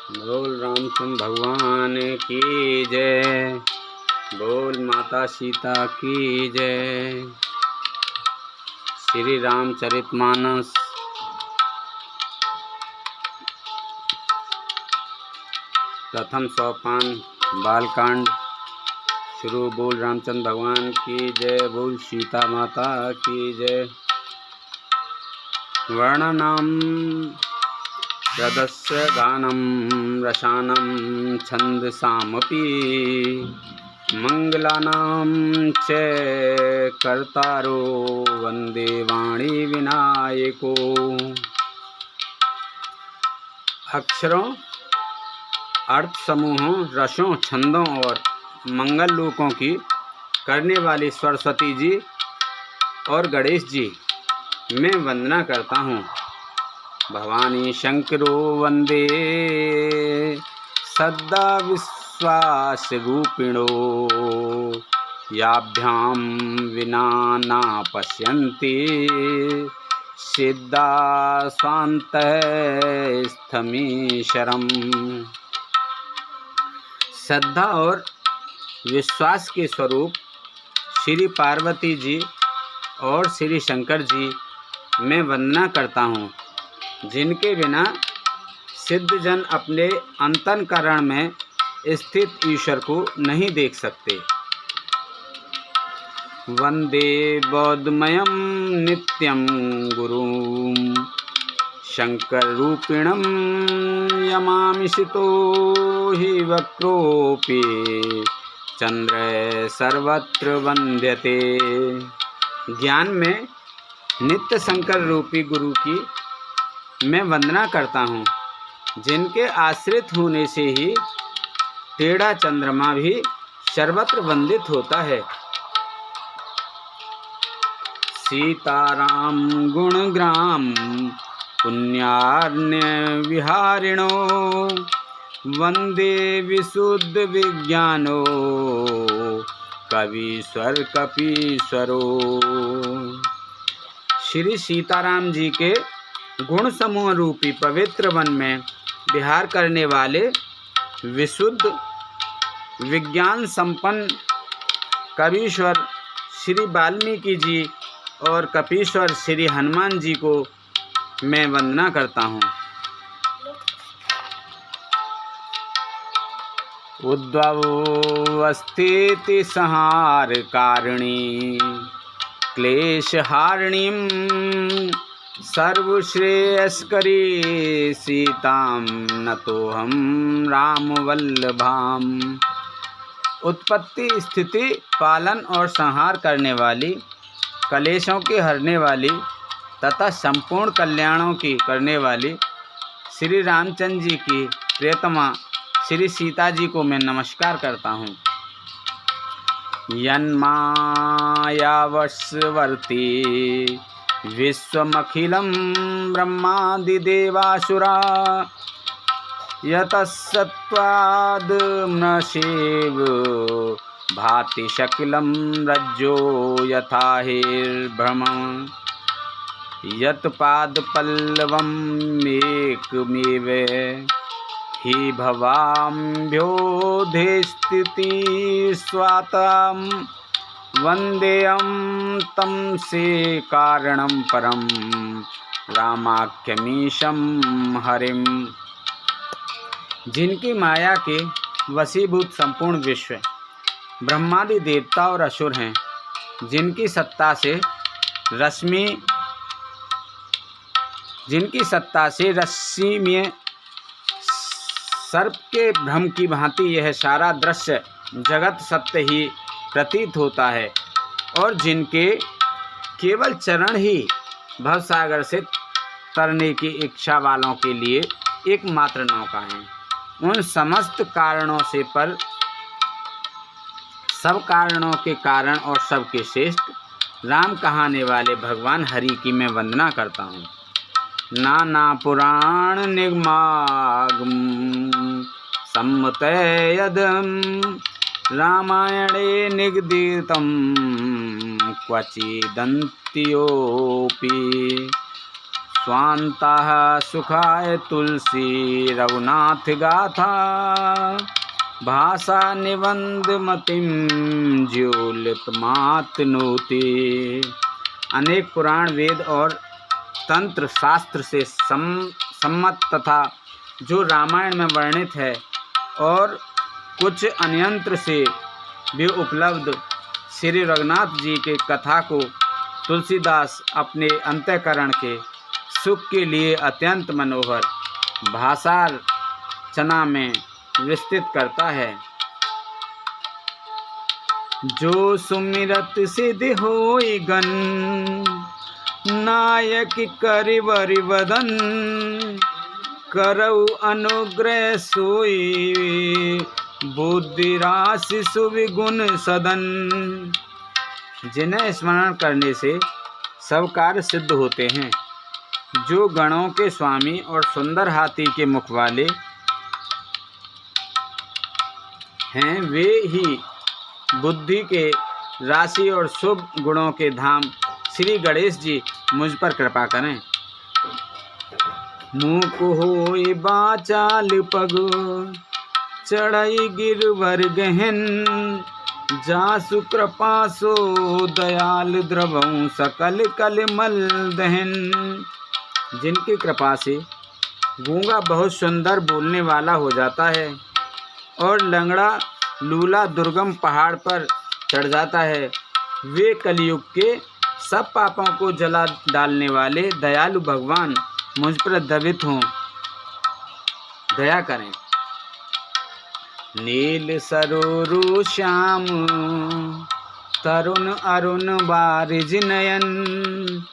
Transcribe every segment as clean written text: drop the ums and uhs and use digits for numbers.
बोल रामचंद्र भगवान की जय। बोल माता सीता की जय। श्री रामचरितमानस प्रथम सोपान बालकांड शुरू। बोल रामचंद्र भगवान की जय। बोल सीता माता की जय। वर्णनम रदस्य गानं रसानं छन्दसामपि मंगलानां च कर्तारो वंदे वाणी विनायको। अक्षरों, अर्थ समूहों, रसों, छंदों और मंगल लोकों की करने वाली सरस्वती जी और गणेश जी मैं वंदना करता हूँ। भवानी शंकरो वंदे सद्दा विश्वास रूपिणो याभ्याम विना न पश्यन्ति सिद्धा स्वांत स्थमीशरम। श्रद्धा और विश्वास के स्वरूप श्री पार्वती जी और श्री शंकर जी मैं वंदना करता हूँ, जिनके बिना सिद्ध जन अपने अंतःकरण में स्थित ईश्वर को नहीं देख सकते। वंदे बौद्धमयं नित्यं गुरुं शंकर रूपिणं यमामिषितो हि वक्रोऽपि चंद्र सर्वत्र वंद्यते। ज्ञान में नित्य शंकर रूपी गुरु की मैं वंदना करता हूँ, जिनके आश्रित होने से ही टेढ़ा चंद्रमा भी सर्वत्र वंदित होता है। सीताराम गुणग्राम पुण्यार्ण्य विहारिणो वंदे विशुद्ध विज्ञानो कवीश्वर कपीश्वरो। श्री सीताराम जी के गुण समूह रूपी पवित्र वन में विहार करने वाले विशुद्ध विज्ञान संपन्न कवीश्वर श्री वाल्मीकि जी और कपीश्वर श्री हनुमान जी को मैं वंदना करता हूँ। उद्भवस्थिति संहार कारिणी क्लेशहारिणीं सर्वश्रेयस्करी सीतां नतोऽहं रामवल्लभाम्। उत्पत्ति, स्थिति, पालन और संहार करने वाली, कलेशों की हरने वाली तथा संपूर्ण कल्याणों की करने वाली श्री रामचंद्र जी की प्रियतमा श्री सीता जी को मैं नमस्कार करता हूँ। यन्मायावशवर्ती विश्वमखिलं ब्रह्मादिदेवासुरा यतस्सत्त्वाद् भाति शकिलं रज्जो यथा हिर्भ्रमं यत्पादपल्लवमेकमेव हि भवाम्भ्योऽधिष्ठिति स्वातं वन्देऽहं तं से कारणं परं रामाख्यमीशं हरिं। जिनकी माया के वशीभूत संपूर्ण विश्व ब्रह्मादि देवता और असुर हैं, जिनकी सत्ता से रस्सी में सर्प के भ्रम की भांति यह सारा दृश्य जगत सत्य ही प्रतीत होता है, और जिनके केवल चरण ही भवसागर से तरने की इच्छा वालों के लिए एकमात्र नौका है। उन समस्त कारणों से पर सब कारणों के कारण और सबके श्रेष्ठ राम कहाने वाले भगवान हरि की मैं वंदना करता हूँ। नाना पुराण निगमागम सम्मतयदं रामायणे निगदितं क्वचिदन्त्योऽपि स्वांतः सुखाय तुलसी रघुनाथ गाथा भाषा निबंध मतिम ज्योलित मातनोति। अनेक पुराण वेद और तंत्र शास्त्र से सम्मत तथा जो रामायण में वर्णित है और कुछ अन्यंत्र से भी उपलब्ध श्री रघुनाथ जी के कथा को तुलसीदास अपने अंतःकरण के सुख के लिए अत्यंत मनोहर भाषा रचना में विस्तृत करता है। जो सुमिरत सिद्धि होई गन नायक करिवर वदन करऊ अनुग्रह सोई बुद्धि राशि सुविगुण सदन। जिन्हें स्मरण करने से सब कार्य सिद्ध होते हैं। जो गणों के स्वामी और सुंदर हाथी के मुख वाले हैं वे ही बुद्धि के राशि और शुभ गुणों के धाम श्री गणेश जी मुझ पर कृपा करें। मुख होई बाचाल पग चढ़ई गिरवर गहन जासु कृपा सो दयाल द्रवं सकल कलमल दहन। जिनकी कृपा से गूंगा बहुत सुंदर बोलने वाला हो जाता है और लंगड़ा लूला दुर्गम पहाड़ पर चढ़ जाता है। वे कलयुग के सब पापों को जला डालने वाले दयालु भगवान मुझ पर दबित हों, दया करें। नील सरोरु श्याम तरुण अरुण बारिज नयन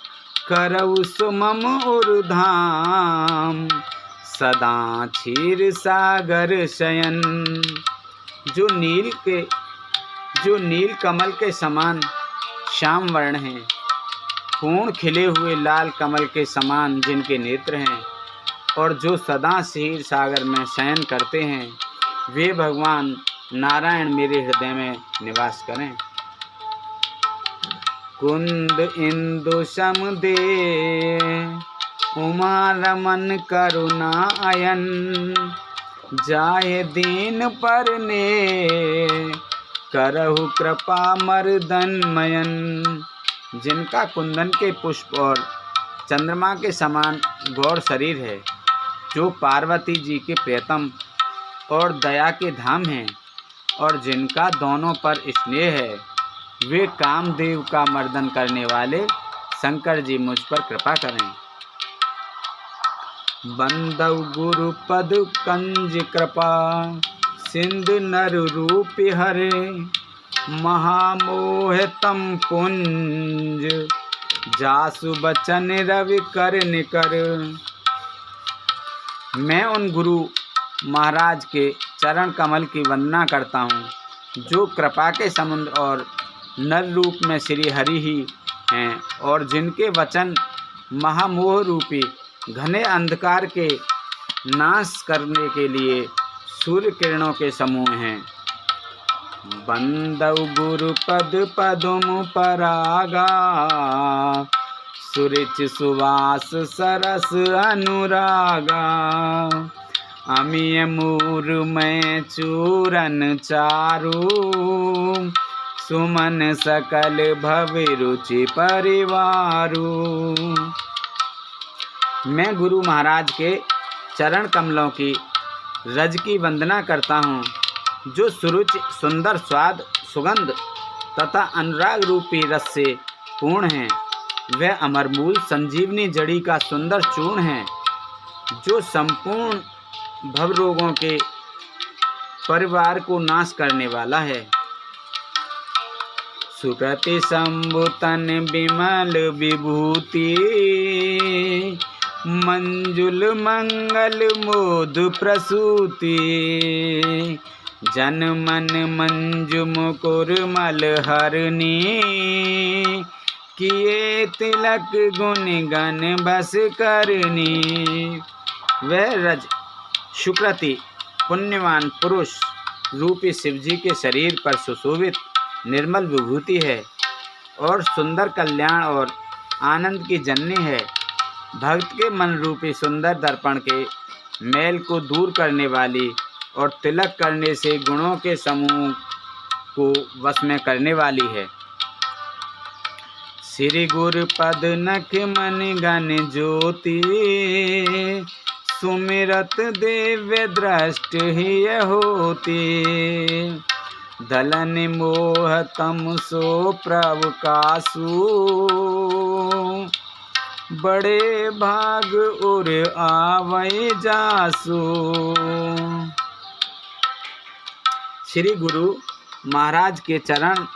करऊ सुमम उर्धाम सदा क्षीर सागर शयन। जो नील कमल के समान श्याम वर्ण हैं, पूर्ण खिले हुए लाल कमल के समान जिनके नेत्र हैं और जो सदा क्षीर सागर में शयन करते हैं, वे भगवान नारायण मेरे हृदय में निवास करें। कुंद इंदु समदे उमा रमन करुणा अयन जाय दीन पर ने करहु कृपा मर्दन मयन। जिनका कुंदन के पुष्प और चंद्रमा के समान गौर शरीर है, जो पार्वती जी के प्रियतम और दया के धाम हैं और जिनका दोनों पर स्नेह है, वे कामदेव का मर्दन करने वाले शंकर जी मुझ पर कृपा करें। बंदव गुरु पद कंज कृपा सिंधु नर रूप हरे महामोहतम पुंज जासु बचन रवि कर निकर। मैं उन गुरु महाराज के चरण कमल की वंदना करता हूँ, जो कृपा के समुद्र और नर रूप में श्री हरि ही हैं और जिनके वचन महामोह रूपी घने अंधकार के नाश करने के लिए सूर्य किरणों के समूह हैं। बंदव गुरु पद पदुम परागा सुरिच सुवास सरस अनुरागा अमीय मूर में चूरन चारू सुमन सकल भवि रुचि परिवारू। मैं गुरु महाराज के चरण कमलों की रज की वंदना करता हूँ, जो सुरुचि सुंदर स्वाद सुगंध तथा अनुराग रूपी रस से पूर्ण हैं। वह अमरमूल संजीवनी जड़ी का सुंदर चूर्ण है, जो संपूर्ण भव रोगों के परिवार को नाश करने वाला है। सुरति संभुतन विमल विभूति मंजुल मंगल मोद प्रसूति जन मन मंजु मुकुर मल हरनी किए तिलक गुण गण बस करनी। वह रज शुक्रति पुण्यवान पुरुष रूपी शिवजी के शरीर पर सुशोभित निर्मल विभूति है और सुंदर कल्याण और आनंद की जननी है। भक्त के मन रूपी सुंदर दर्पण के मैल को दूर करने वाली और तिलक करने से गुणों के समूह को वश में करने वाली है। श्री गुरु पद नख मन गण ज्योति, सुमिरत दिव्य दृष्ट ही होती। दलन मोह तम सो प्रभु कासु, बड़े भाग उर आवै जासु। श्री गुरु महाराज के चरण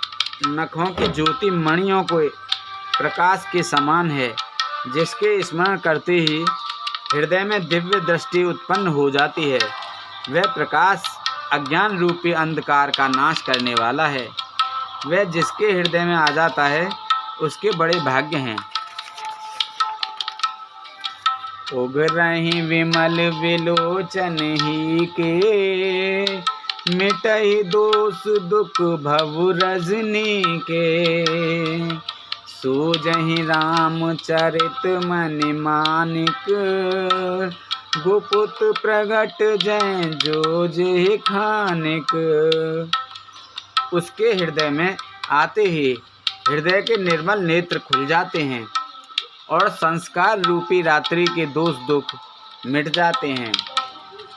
नखों की ज्योति मणियों को प्रकाश के समान है, जिसके स्मरण करते ही हृदय में दिव्य दृष्टि उत्पन्न हो जाती है। वह प्रकाश अज्ञान रूपी अंधकार का नाश करने वाला है। वह जिसके हृदय में आ जाता है उसके बड़े भाग्य हैं। उगरहि विमल विलोचन ही के, मिटहि दोष दुख भव रजनी के। सूझहि रामचरित मनि मानिक, गुपुत प्रगट जय जो जे खानिक। उसके हृदय में आते ही हृदय के निर्मल नेत्र खुल जाते हैं और संस्कार रूपी रात्रि के दोष दुख मिट जाते हैं।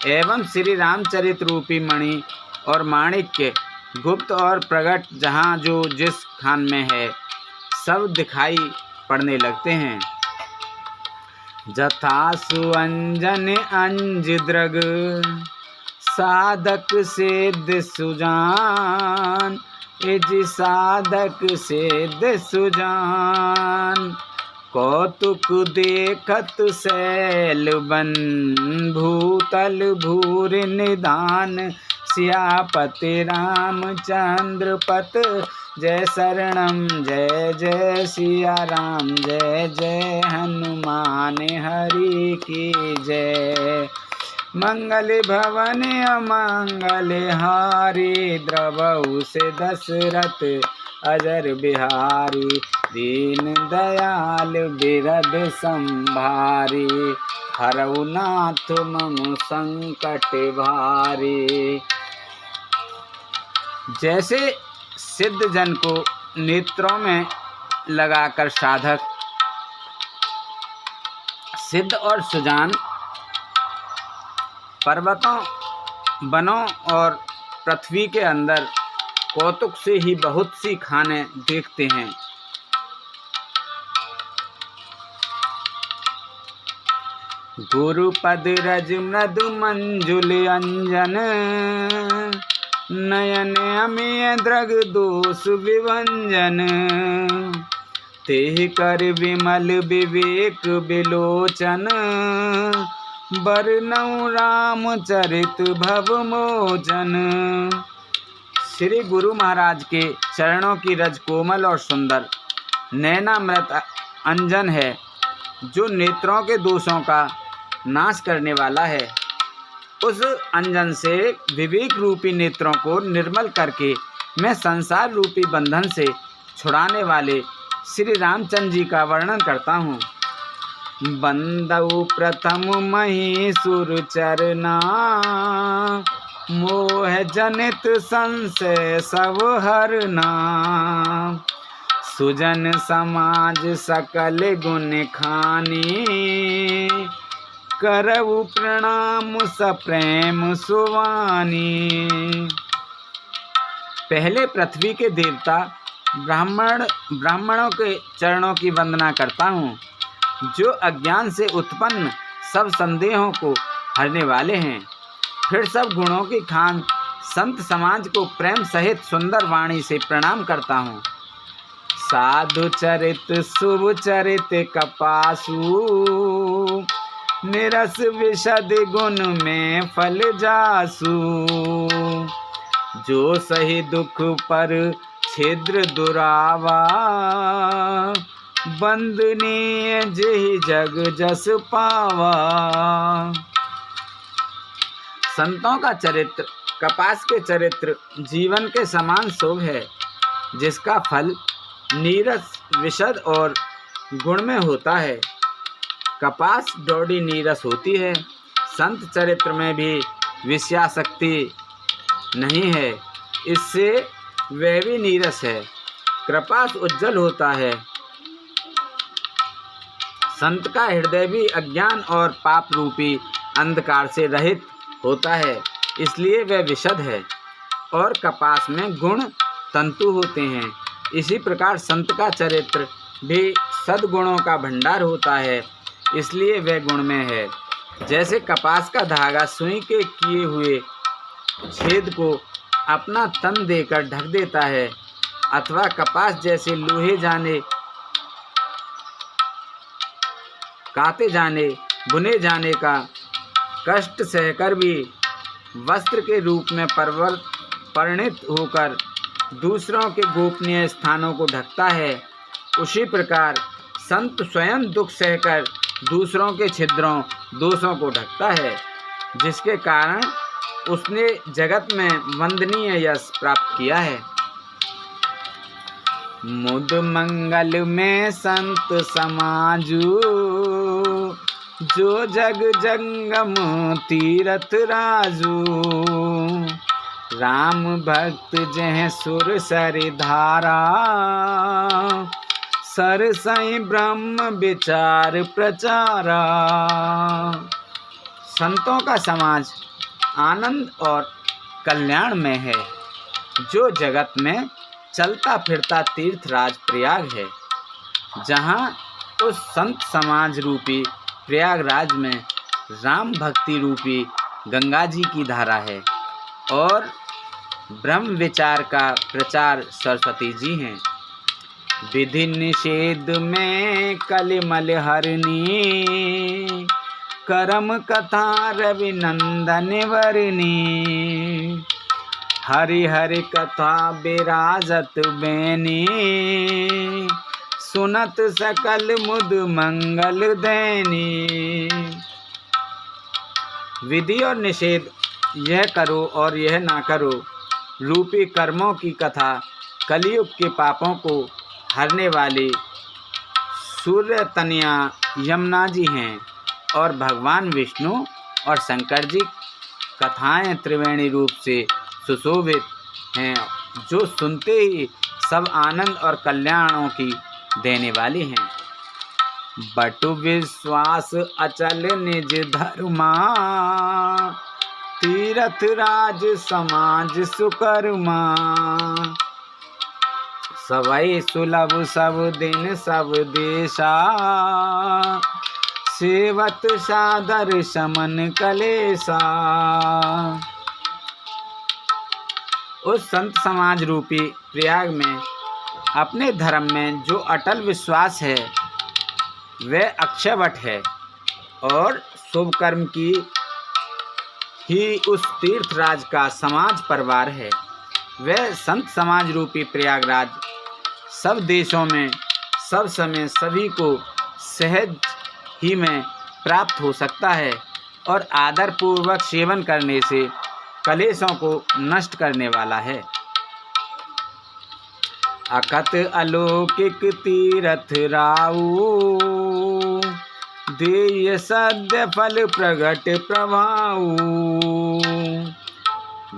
एवं श्री रामचरित रूपी मणि और माणिक्य गुप्त और प्रगट जहाँ जो जिस खान में है सब दिखाई पड़ने लगते हैं। जथा सुअंजन अंज द्रग, साधक सिद्ध सुजान। इज साधक सिद्ध सुजान, कौतुक देखत शैल बन। भूतल भूर निधान, सियापति रामचंद्र पत। जय शरणम जय जय सिया राम, जय जय हनुमान हरि की जय। मंगल भवन अमंगल हारी, द्रवहु से दशरथ अजर बिहारी। दीन दयाल बिरद संभारी, हरऊ नाथ मम संकट भारी। जैसे सिद्ध जन को नेत्रों में लगाकर साधक सिद्ध और सुजान पर्वतों, वनों और पृथ्वी के अंदर कौतुक से ही बहुत सी खाने देखते हैं। गुरुपद रज मृदु मंजुल अंजन, नयन अमिय द्रग दोष विभंजन। तेह कर विमल विवेक विलोचन, बरनऊ रामचरित भव मोचन। श्री गुरु महाराज के चरणों की रज कोमल और सुंदर, नैनामृत अंजन है, जो नेत्रों के दोषों का नाश करने वाला है। उस अंजन से विवेक रूपी नेत्रों को निर्मल करके मैं संसार रूपी बंधन से छुड़ाने वाले श्री रामचंद्र जी का वर्णन करता हूँ। बंदऊ प्रथम महीसुर चरना, मोह जनित संशय सब हरना। सुजन समाज सकल गुण खानी, करऊ प्रणाम सप्रेम सुवानी। पहले पृथ्वी के देवता ब्राह्मणों के चरणों की वंदना करता हूँ, जो अज्ञान से उत्पन्न सब संदेहों को हरने वाले हैं। फिर सब गुणों की खान संत समाज को प्रेम सहित सुंदर वाणी से प्रणाम करता हूँ। साधु चरित शुभ चरित कपासु, निरस विशद गुण में फल जासु। जो सही दुख पर छिद्र दुरावा, बंदनीय जेहि जग जस पावा। संतों का चरित्र कपास के चरित्र जीवन के समान शुभ है, जिसका फल नीरस विशद और गुण में होता है। कपास डोडी नीरस होती है। संत चरित्र में भी विषयासक्ति नहीं है, इससे वह भी नीरस है। कपास उज्जवल होता है। संत का हृदय भी अज्ञान और पाप रूपी अंधकार से रहित होता है, इसलिए वह विशद है। और कपास में गुण तंतु होते हैं। इसी प्रकार संत का चरित्र भी सद्गुणों का भंडार होता है, इसलिए वह गुणमय है। जैसे कपास का धागा सुई के किए हुए छेद को अपना तन देकर ढक देता है, अथवा कपास जैसे लोहे जाने, काते जाने, बुने जाने का कष्ट सहकर भी वस्त्र के रूप में परिणित होकर दूसरों के गोपनीय स्थानों को ढकता है, उसी प्रकार संत स्वयं दुख सहकर दूसरों के छिद्रों दोषों को ढकता है, जिसके कारण उसने जगत में वंदनीय यश प्राप्त किया है। मुद मंगल में संत समाजू, जो जग जंगम तीरथ राजू। राम भक्त जह सुर सरि धारा, सरसई ब्रह्म विचार प्रचारा। संतों का समाज आनंद और कल्याण में है, जो जगत में चलता फिरता तीर्थराज प्रयाग है, जहाँ उस संत समाज रूपी प्रयागराज में राम भक्ति रूपी गंगा जी की धारा है और ब्रह्म विचार का प्रचार सरस्वती जी हैं। विधि निषेध में कलिमल हरनी, करम कथा रवि नंदन वरनी। हरि हरि कथा विराजत बेनी, सुनत सकल मुद मंगल देनी। विधि और निषेध, यह करो और यह ना करो रूपी कर्मों की कथा कलयुग के पापों को हरने वाली सूर्य तनया यमुना जी हैं, और भगवान विष्णु और शंकर जी कथाएं त्रिवेणी रूप से सुशोभित हैं, जो सुनते ही सब आनंद और कल्याणों की देने वाली हैं। बटु विश्वास अचल निज धर्मा, तीरथ राज समाज सुकर्मा। सवै सुलभ सब दिन सब देशा, सेवत सादर समन कलेसा। उस संत समाज रूपी प्रयाग में अपने धर्म में जो अटल विश्वास है, वह अक्षयवट है, और शुभ कर्म की ही उस तीर्थराज का समाज परिवार है। वह संत समाज रूपी प्रयागराज सब देशों में सब समय सभी को सहज ही में प्राप्त हो सकता है, और आदर पूर्वक सेवन करने से कलेशों को नष्ट करने वाला है। अकत अलौकिक तीरथ राऊ, देय सद्य फल प्रगट प्रभाऊ।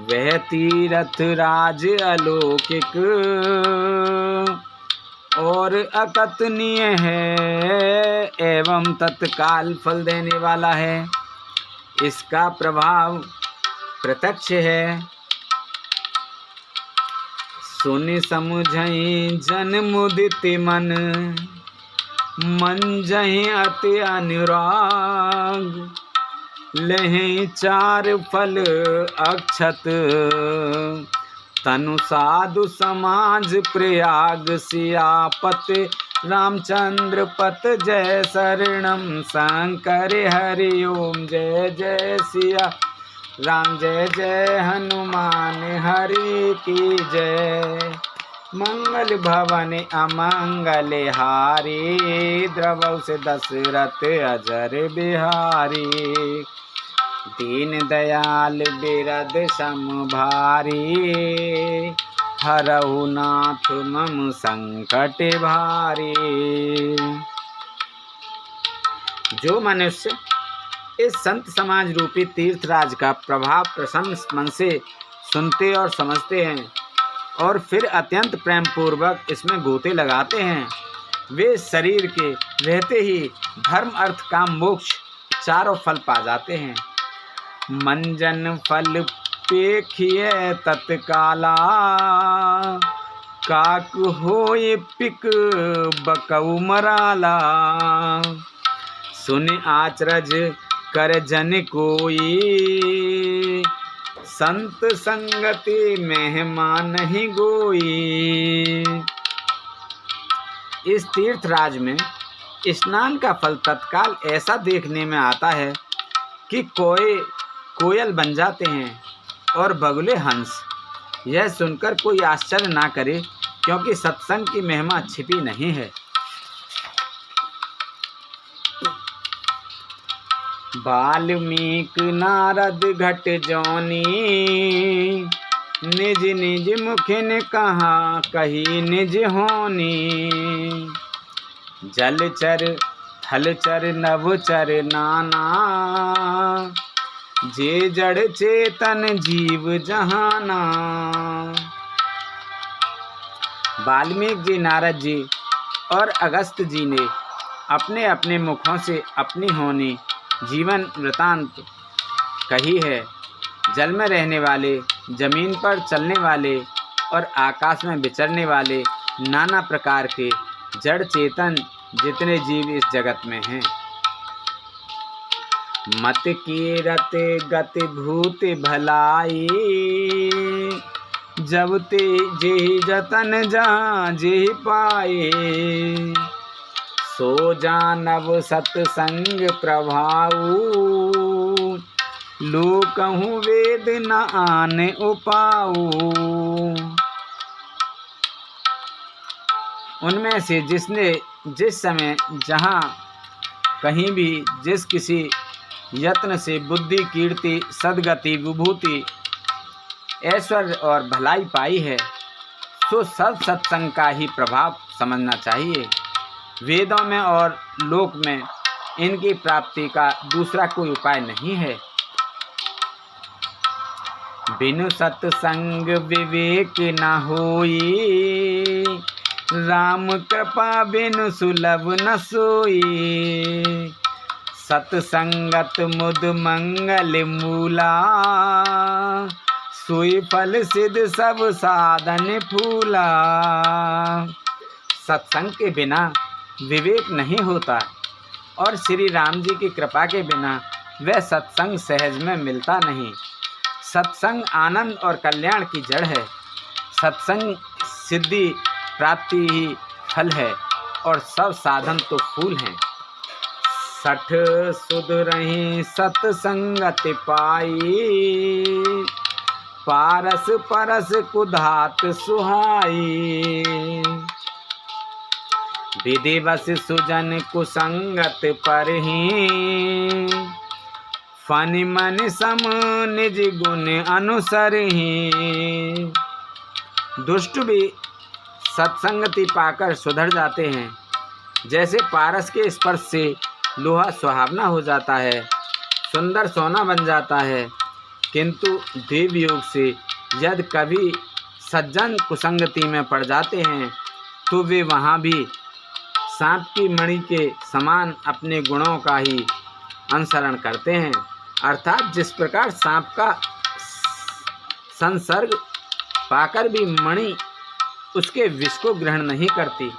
वह तीरथ राज अलौकिक और अकथनीय है, एवं तत्काल फल देने वाला है। इसका प्रभाव प्रत्यक्ष है। सुनि समुझई जन मुदित मन, मन जहि अति अनुराग। लहि चार फल अक्षत, तनु साधु समाज प्रयाग। सियापत रामचंद्र पत जय शरणम, शंकर हरि ओम जय जय सिया राम, जय जय हनुमान हरि की जय। मंगल भवन अमंगल हारी, द्रवौ से दशरथ अजर बिहारी। दीन दयाल बिरद सम भारी, हरहु नाथ मम संकट भारी। जो मनुष्य इस संत समाज रूपी तीर्थराज का प्रभाव प्रसन्न मन से सुनते और समझते हैं और फिर अत्यंत प्रेम पूर्वक इसमें गोते लगाते हैं, वे शरीर के रहते ही धर्म अर्थ काम मोक्ष चारों फल पा जाते हैं। मंजन फल पेखिए तत्काला, काक होए पिक बकऊ मराला। सुन आचरज कर जन कोई, संत संगति मेहमान नहीं गोई। इस तीर्थराज में स्नान का फल तत्काल ऐसा देखने में आता है कि कोयल बन जाते हैं और बगुले हंस। यह सुनकर कोई आश्चर्य ना करे, क्योंकि सत्संग की महिमा छिपी नहीं है। वाल्मीकि नारद घट जोनी, निज निज मुखिन कहा कही निज होनी। जलचर थलचर नवचर नाना, जे जड़ चेतन जीव जहाना। वाल्मीकि जी, नारद जी और अगस्त जी ने अपने अपने मुखों से अपनी होनी जीवन वृतांत कही है। जल में रहने वाले, जमीन पर चलने वाले और आकाश में विचरने वाले नाना प्रकार के जड़ चेतन जितने जीव इस जगत में हैं। मत की रते गति भूत भलाई, जब ते जेहि जतन जहाँ जेहि पाए। सो जानव सत्संग प्रभाऊ, लोकहु वेद न आने उपाऊ। उनमें से जिसने जिस समय जहाँ कहीं भी जिस किसी यत्न से बुद्धि कीर्ति सद्गति विभूति ऐश्वर्य और भलाई पाई है, सो सब सत्संग का ही प्रभाव समझना चाहिए। वेदों में और लोक में इनकी प्राप्ति का दूसरा कोई उपाय नहीं है। बिनु सत्संग विवेक न होई, राम कृपा बिनु सुलभ न सोई। सत्संगत मुद मंगल मूला, सोई फल सिद्ध सब साधन फूला। सत्संग के बिना विवेक नहीं होता और श्री राम जी की कृपा के बिना वह सत्संग सहज में मिलता नहीं। सत्संग आनंद और कल्याण की जड़ है। सत्संग सिद्धि प्राप्ति ही फल है और सब साधन तो फूल हैं। सठ सुध रही सत्संगत पाई, पारस परस कुधात सुहाई। विधिवश सुजन कुसंगत परहि, फनि मन सम निज गुण अनुसरहि। दुष्ट भी सत्संगति पाकर सुधर जाते हैं। जैसे पारस के स्पर्श से लोहा सुहावना हो जाता है, सुंदर सोना बन जाता है, किंतु देव योग से यदि कभी सज्जन कुसंगति में पड़ जाते हैं तो वे वहाँ भी सांप की मणि के समान अपने गुणों का ही अनुसरण करते हैं। अर्थात जिस प्रकार सांप का संसर्ग पाकर भी मणि उसके विष को ग्रहण नहीं करती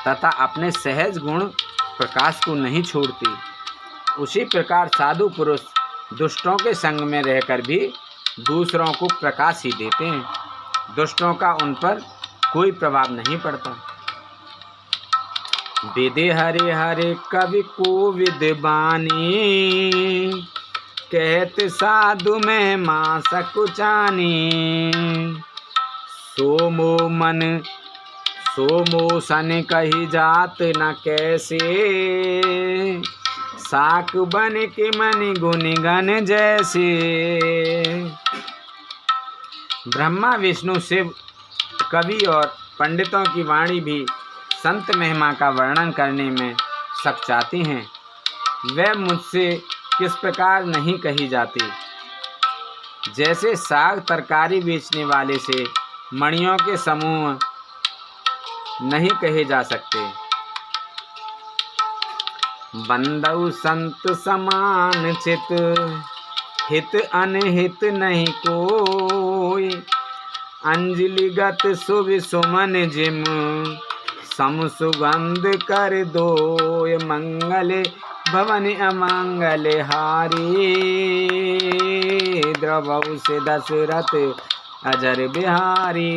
तथा अपने सहज गुण प्रकाश को नहीं छोड़ती, उसी प्रकार साधु पुरुष दुष्टों के संग में रहकर भी दूसरों को प्रकाश ही देते हैं। दुष्टों का उन पर कोई प्रभाव नहीं पड़ता। विदे हरे हरे कवि को विद्वानी, कहत साधु में माँ सकुचानी। सोमो सन कही जात न कैसे, साक बन के मन गुण गण जैसे। ब्रह्मा विष्णु शिव कवि और पंडितों की वाणी भी संत महिमा का वर्णन करने में सकचाती हैं। वह मुझसे किस प्रकार नहीं कही जाती। जैसे साग तरकारी बेचने वाले से मणियों के समूह नहीं कहे जा सकते। बंदउ संत समान चित, हित अनहित नहीं कोई। अंजलिगत शुभ सुमन जिम, सम सुगंध कर दोय। मंगल भवन अमंगल हारी, द्रवहु से दशरथ अजर बिहारी।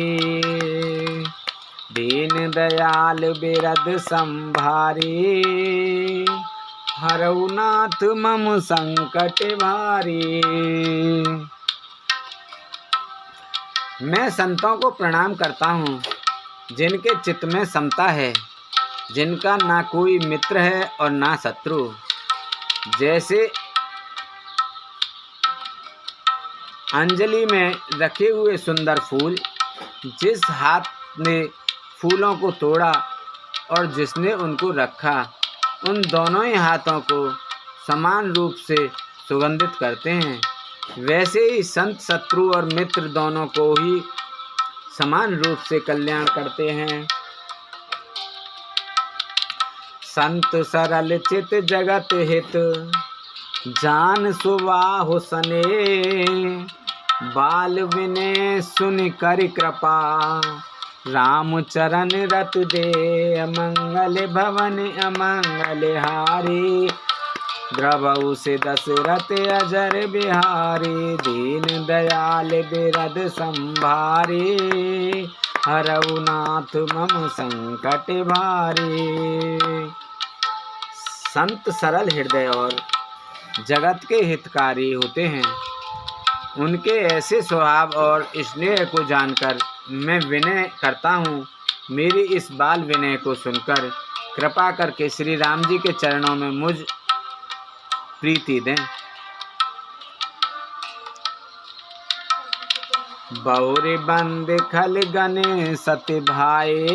दीन दयाल बिरद संभारी, हरऊ नाथ मम संकट भारी। मैं संतों को प्रणाम करता हूँ जिनके चित्त में समता है, जिनका ना कोई मित्र है और ना शत्रु। जैसे अंजलि में रखे हुए सुंदर फूल, जिस हाथ ने फूलों को तोड़ा और जिसने उनको रखा, उन दोनों ही हाथों को समान रूप से सुगंधित करते हैं। वैसे ही संत शत्रु और मित्र दोनों को ही समान रूप से कल्याण करते हैं। संत सरल चित जगत हित, जान सुबाहु सने। बाल विनय सुन कर कृपा, राम चरण रत दे। अमंगल भवन अमंगल हारी, द्रवहु से दशरथ अजर बिहारी। दीन दयाल बिरद संभारी, हरऊ नाथ मम संकट भारी। संत सरल हृदय और जगत के हितकारी होते हैं। उनके ऐसे स्वभाव और स्नेह को जानकर मैं विनय करता हूँ। मेरी इस बाल विनय को सुनकर कृपा करके श्री राम जी के चरणों में मुझ प्रीति दें। बहुरी बंद खल गने सति भाए,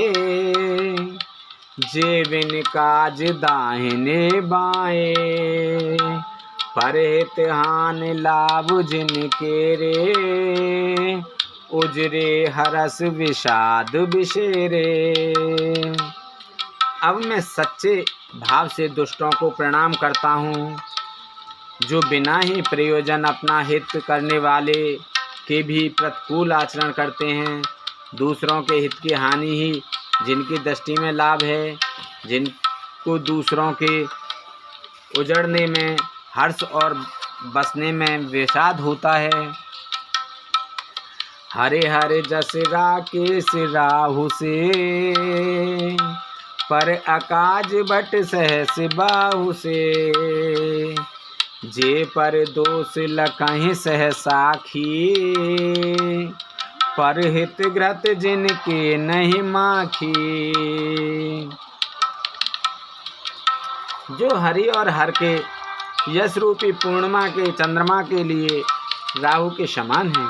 जे बिन काज दाहिने बाए। परहित हान लाभ जिनके रे, उजरे हरस विषाद बिसेरे। अब मैं सच्चे भाव से दुष्टों को प्रणाम करता हूँ, जो बिना ही प्रयोजन अपना हित करने वाले के भी प्रतिकूल आचरण करते हैं। दूसरों के हित की हानि ही जिनकी दृष्टि में लाभ है, जिनको दूसरों के उजड़ने में हर्ष और बसने में विषाद होता है। हरे हरे जस राकेश राहु से, पर अकाज बट सहस बाहु से। जे पर दोष लकहि सह साखी, पर हित ग्रत जिनके नहीं माखी। जो हरि और हर के यश रूपी पूर्णिमा के चंद्रमा के लिए राहु के समान हैं,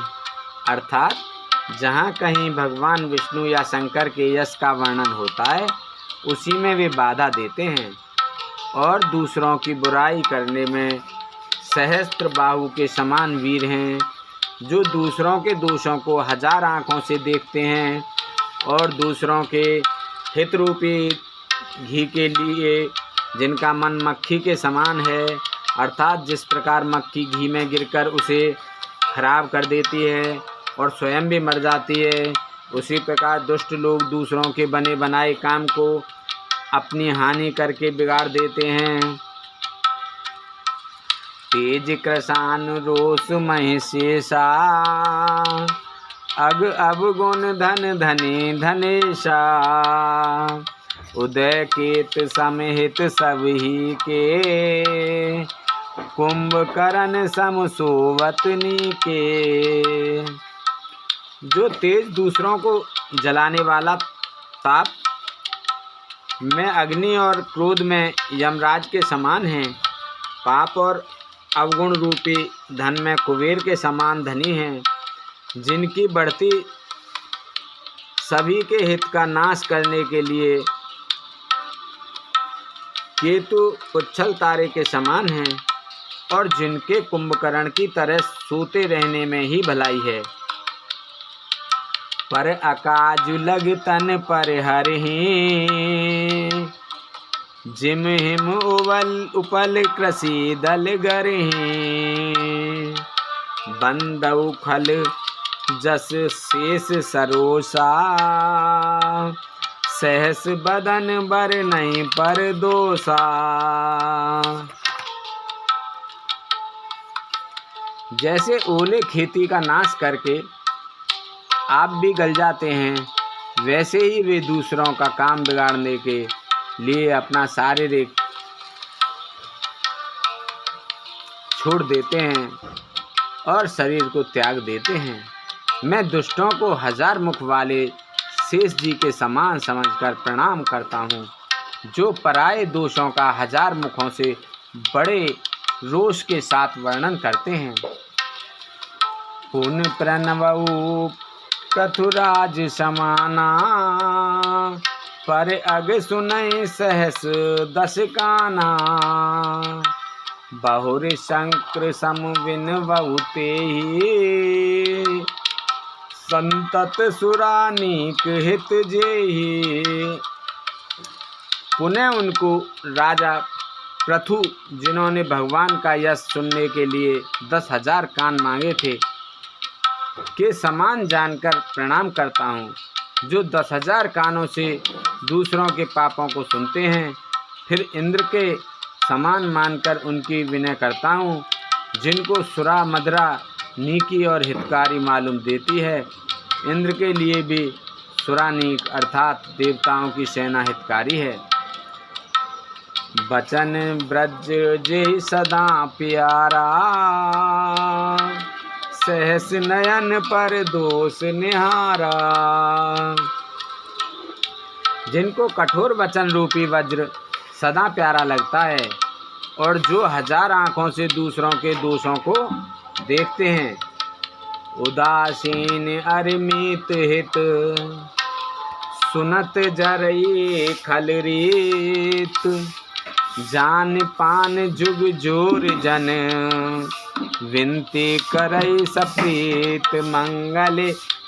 अर्थात जहाँ कहीं भगवान विष्णु या शंकर के यश का वर्णन होता है, उसी में वे बाधा देते हैं। और दूसरों की बुराई करने में सहस्त्र बाहु के समान वीर हैं, जो दूसरों के दोषों को हजार आँखों से देखते हैं और दूसरों के हित रूपी घी के लिए जिनका मन मक्खी के समान है, अर्थात जिस प्रकार मक्खी घी में गिरकर उसे खराब कर देती है और स्वयं भी मर जाती है, उसी प्रकार दुष्ट लोग दूसरों के बने बनाए काम को अपनी हानि करके बिगाड़ देते हैं। तेज कृसान रोष महिषेषा, अग अवगुण धन धने धनेशा। उदय केत समिहित सबही के, कुंभकर्ण सम सोवतनी के। जो तेज दूसरों को जलाने वाला ताप में अग्नि और क्रोध में यमराज के समान हैं, पाप और अवगुण रूपी धन में कुबेर के समान धनी हैं, जिनकी बढ़ती सभी के हित का नाश करने के लिए केतु उच्छल तारे के समान हैं और जिनके कुंभकर्ण की तरह सोते रहने में ही भलाई है। पर अकाजु लग तन पर हरहि, जिम हिम उपल कृषि दल गरहि, बंदउ खल जस शेष सरोसा, सहस बदन बर नहीं पर दोसा। जैसे ओले खेती का नाश करके आप भी गल जाते हैं, वैसे ही वे दूसरों का काम बिगाड़ने के लिए अपना शारीरिक छोड़ देते हैं और शरीर को त्याग देते हैं। मैं दुष्टों को 1000 मुख वाले शेष जी के समान समझकर प्रणाम करता हूँ, जो पराये दोषों का 1000 मुखों से बड़े रोष के साथ वर्णन करते हैं। पुन प्रणवऊ पृथुराज समाना, पर अग सुनय सहस 10 काना, बहुर शंकर सम विनवऊ तेहि, संतत सुरानीक हित जेहि। पुनः उनको राजा पृथु, जिन्होंने भगवान का यश सुनने के लिए 10,000 कान मांगे थे, के समान जानकर प्रणाम करता हूँ, जो 10,000 कानों से दूसरों के पापों को सुनते हैं। फिर इंद्र के समान मानकर उनकी विनय करता हूँ, जिनको सुरा मदरा नीकी और हितकारी मालूम देती है। इंद्र के लिए भी सुरानीक अर्थात देवताओं की सेना हितकारी है। बचन ब्रज जे सदा प्यारा, सहस नयन पर दोष निहारा। जिनको कठोर वचन रूपी वज्र सदा प्यारा लगता है और जो 1000 आँखों से दूसरों के दोषों को देखते हैं। उदासीन अरिमित हित, सुनत जरई खल रीत, जान पान जुग जोर जन, विनती करई सप्रीत। मंगल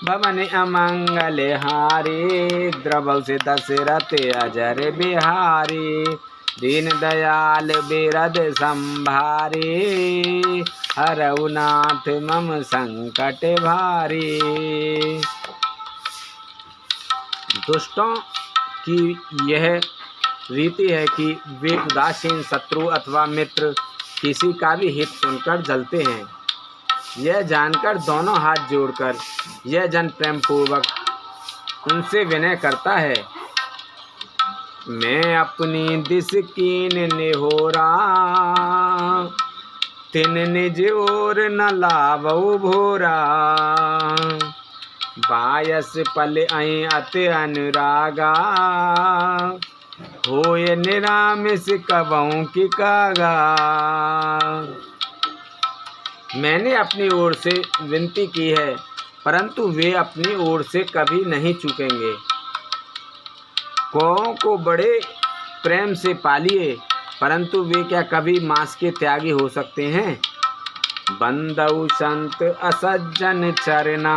भवन अमंगल हारे, द्रवौ से दशरथ अजर बिहारी। दीन दयाल बिरद संभारे, हरऊ नाथ मम संकट भारी। दुष्टों की यह रीति है कि वे उदासीन शत्रु अथवा मित्र किसी का भी हित सुनकर जलते हैं। यह जानकर दोनों हाथ जोड़कर यह जन प्रेम पूर्वक उनसे विनय करता है। मैं अपनी दिस कीन निहोरा, तिन निज ओर न लावऊ भोरा। बायस पल अई अति अनुरागा, होय निरामिस कबहू की कागा। मैंने अपनी ओर से विनती की है, परंतु वे अपनी ओर से कभी नहीं चूकेंगे। कौओं को बड़े प्रेम से पालिए, परंतु वे क्या कभी मांस के त्यागी हो सकते हैं। बंदउ संत असज्जन चरना,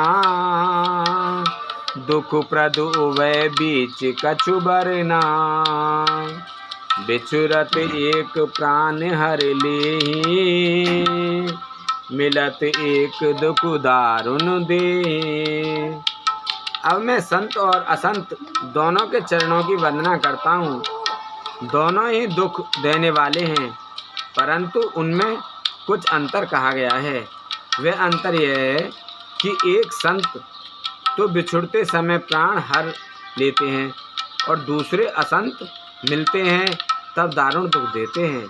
दुख प्रद उभय बीच कछु बरना। बिछुरत एक प्राण हर लेहि, मिलत एक दुख दारुण दे। अब मैं संत और असंत दोनों के चरणों की वंदना करता हूँ। दोनों ही दुख देने वाले हैं, परंतु उनमें कुछ अंतर कहा गया है। वह अंतर यह है कि एक संत तो बिछुड़ते समय प्राण हर लेते हैं और दूसरे असंत मिलते हैं तब दारुण दुख देते हैं।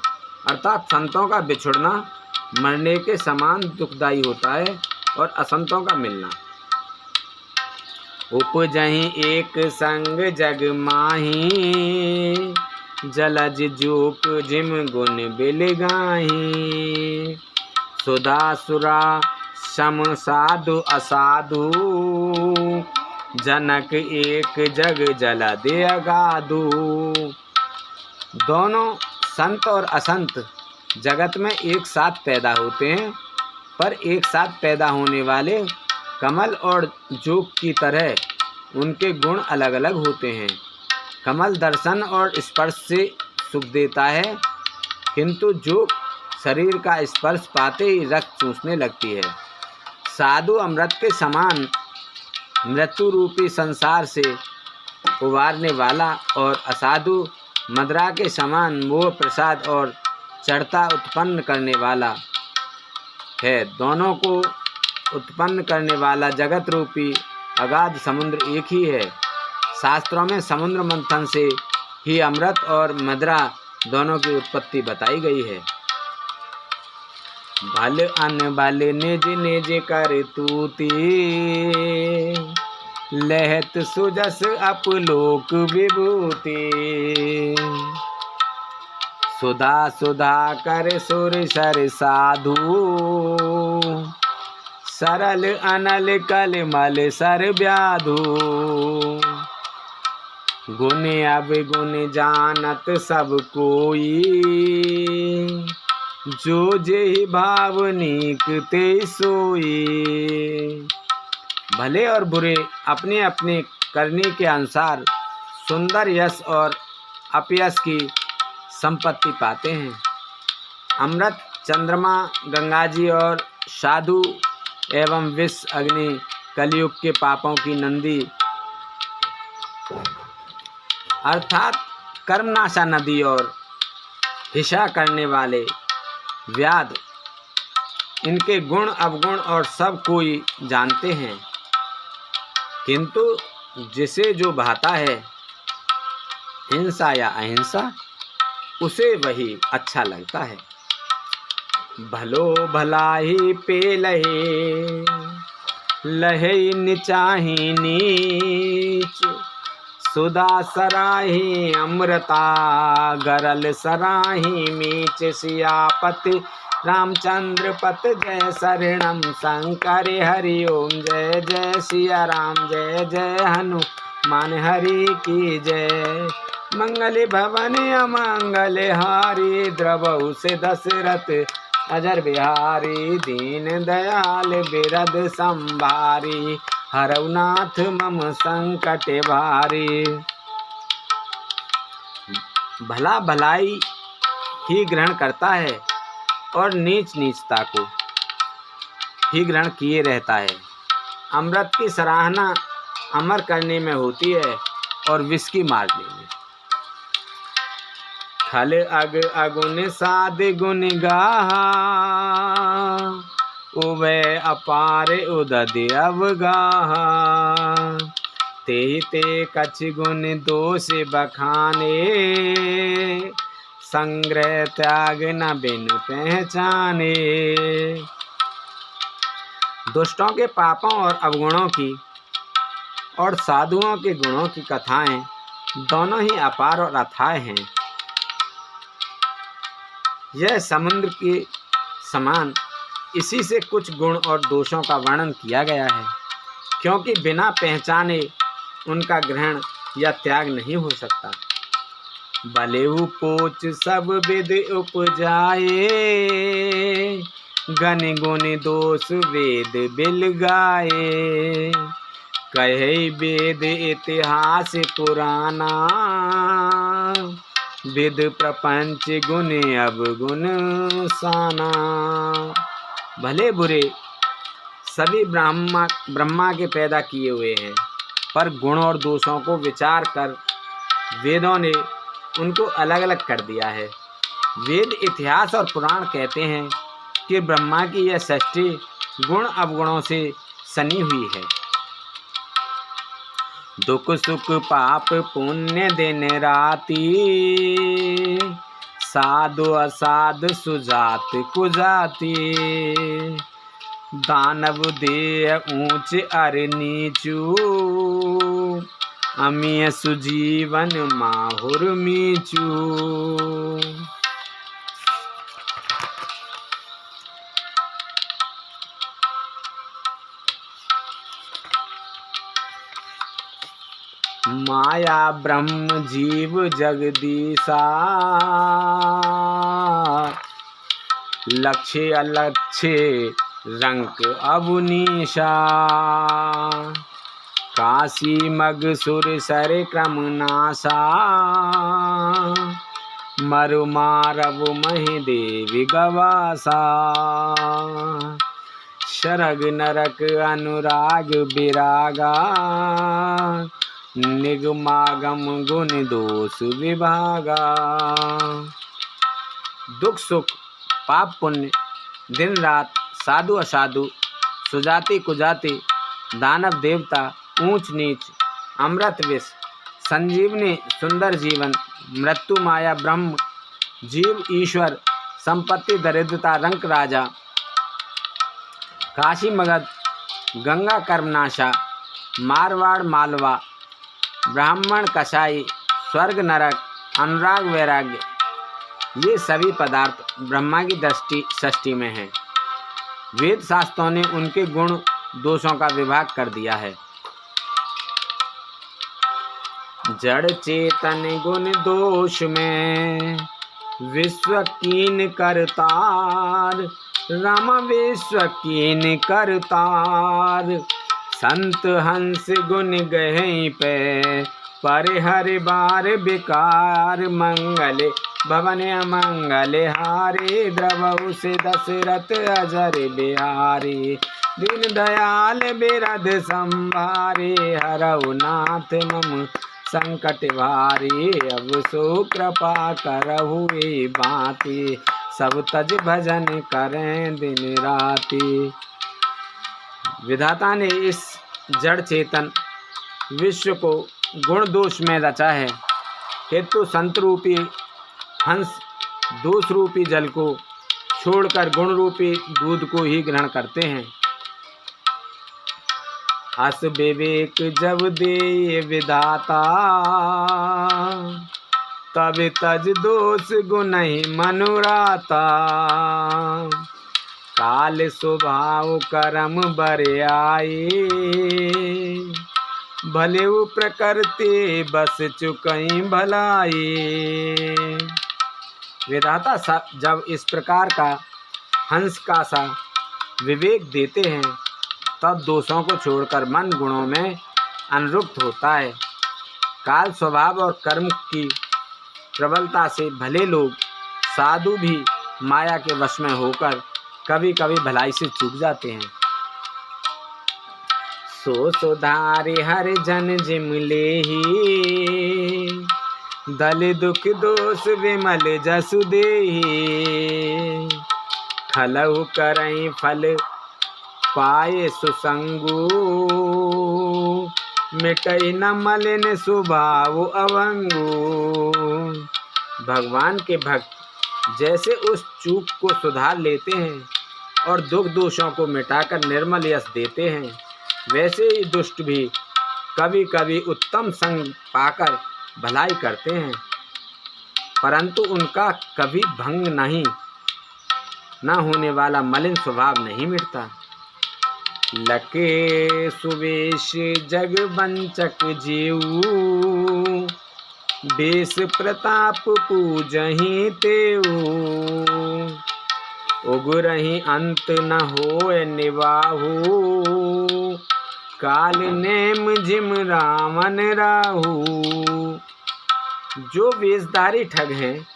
अर्थात संतों का बिछुड़ना मरने के समान दुखदायी होता है और असंतों का मिलना। उपजहि एक संग जग माही, जलज जूक जिम गुण बिल गाही। सुधा सुरा सम साधु असाधु, जनक एक जग जल दे अगाधु। दोनों संत और असंत जगत में एक साथ पैदा होते हैं, पर एक साथ पैदा होने वाले कमल और जोग की तरह उनके गुण अलग अलग होते हैं। कमल दर्शन और स्पर्श से सुख देता है, किंतु जोग शरीर का स्पर्श पाते ही रक्त चूसने लगती है। साधु अमृत के समान मृत्यु रूपी संसार से उबारने वाला और असाधु मदिरा के समान मोह प्रसाद और चढ़ता उत्पन्न करने वाला है। दोनों को उत्पन्न करने वाला जगत रूपी अगाध समुद्र एक ही है। शास्त्रों में समुद्र मंथन से ही अमृत और मदिरा दोनों की उत्पत्ति बताई गई है। भल अन भल निज निज कर तूती, लहत सुजस अपलोक विभूति। सुधा सुधा कर सुर सर साधु, सरल अनल कल मल सर व्याधु। गुण अब गुण जानत सब कोई, जो जेहि भावनिक ते सोई। भले और बुरे अपने अपने करने के अनुसार सुंदर यश और अपयश की संपत्ति पाते हैं। अमृत, चंद्रमा, गंगा जी और साधु एवं विष अग्नि कलयुग के पापों की नंदी अर्थात कर्मनाशा नदी और हिंसा करने वाले व्याध, इनके गुण अवगुण और सब कोई जानते हैं, किंतु जिसे जो भाता है हिंसा या अहिंसा, उसे वही अच्छा लगता है। भलो भलाई पे लहे, लहे निचाही नीच। सुधा सराही अमृता, गरल सराही मीच। सियापति रामचंद्र पत जय शरणम शंकर हरि ओम। जय जय सिया राम, जय जय हनुमान हरि की जय। मंगल भवन अमंगल हारी, द्रवहु से दशरथ अजर बिहारी। दीन दयाल बिरद संभारी, हरऊ नाथ मम संकट भारी। भला भलाई ही ग्रहण करता है और नीच नीचता को ही ग्रहण किए रहता है। अमृत की सराहना अमर करने में होती है और विष की मारने में। खल अग अगुन साध गुण गाहा, उभय अपार उदद अवगाहा। ते ते कछ गुण दोष बखाने, संग्रह त्याग न बिनु पहचाने। दुष्टों के पापों और अवगुणों की और साधुओं के गुणों की कथाएं दोनों ही अपार और अथाह हैं। यह समुद्र के समान इसी से कुछ गुण और दोषों का वर्णन किया गया है, क्योंकि बिना पहचाने उनका ग्रहण या त्याग नहीं हो सकता। बलेहु पोच सब विद उपजाए, गण गुण दोष वेद बिल गाए। कहे वेद इतिहास पुराना, विद प्रपंच गुण अवगुण साना। भले बुरे सभी ब्रह्मा के पैदा किए हुए हैं, पर गुण और दोषों को विचार कर वेदों ने उनको अलग अलग कर दिया है। वेद, इतिहास और पुराण कहते हैं कि ब्रह्मा की यह सृष्टि गुण अवगुणों से सनी हुई है। दुख सुख पाप पुण्य दिन राति, साधु असाध सुजात कुजाति। दानव देह ऊंच अर नीचू, अमीय सुजीवन माहुर मीचू। माया ब्रह्म जीव जगदीशा, लक्ष्य अलक्ष्य रंक अबुनीशा। काशी मगसुर सर क्रम नासा, मरु मारव महि देवी गवासा। शरग नरक अनुराग विरागा, निगमागम गुण दोष विभागा। दुख सुख पाप पुण्य दिन रात साधु असाधु सुजाति कुजाति दानव देवता ऊंच नीच अमृत विष संजीवनी सुंदर जीवन मृत्यु माया ब्रह्म जीव ईश्वर संपत्ति दरिद्रता रंक राजा काशी मगध गंगा कर्मनाशा मारवाड़ मालवा ब्राह्मण कसाई स्वर्ग नरक अनुराग वैराग्य, ये सभी पदार्थ ब्रह्मा की दृष्टि षष्ठी में हैं। वेद शास्त्रों ने उनके गुण दोषों का विभाग कर दिया है। जड़ चेतन गुण दोष में विश्व कीन करतार, राम विश्व कीन करतार। संत हंस गुण गहे पे परिहर बार विकार, मंगल भवन अमंगल हारे द्रवहु से दशरथ अजर बिहारी। दीन दयाल बिरध संभारे, हरऊ नाथ मम संकट भारी। अब सो कृपा करहु ए बाती, सब तज भजन करें दिन राति। विधाता ने इस जड़ चेतन विश्व को गुण दोष में रचा है, किंतु संत रूपी हंस दोष रूपी जल को छोड़कर गुण रूपी दूध को ही ग्रहण करते हैं। अस विवेक जब दे विधाता, तब तज दोष गुण ही मनुराता। काल स्वभाव कर्म बरियाई, भले प्रकृति बस चुकई भलाई। विधाता जब इस प्रकार का हंस का सा विवेक देते हैं, तब दोषों को छोड़कर मन गुणों में अनुरुक्त होता है। काल स्वभाव और कर्म की प्रबलता से भले लोग साधु भी माया के वश में होकर कभी कभी भलाई से चूक जाते हैं। सो सुधारे हर जन जिम लेहि, दल दुख दोष विमल जसु देहि। खलहु करई फल पाए सुसंगु, मिटई न मलिन स्वभाव अवंगु। भगवान के भक्त जैसे उस चूक को सुधार लेते हैं और दुख दोषों को मिटाकर निर्मल यश देते हैं, वैसे ही दुष्ट भी कभी कभी उत्तम संग पाकर भलाई करते हैं, परंतु उनका कभी भंग नहीं न होने वाला मलिन स्वभाव नहीं मिटता। लके सुवेश जग वंचक जीव, बेस प्रताप पूजहि तेऊ। उगुरहि अंत न होय निवाहु, काल नेम जिम रावण राहु। जो वेशधारी ठग हैं,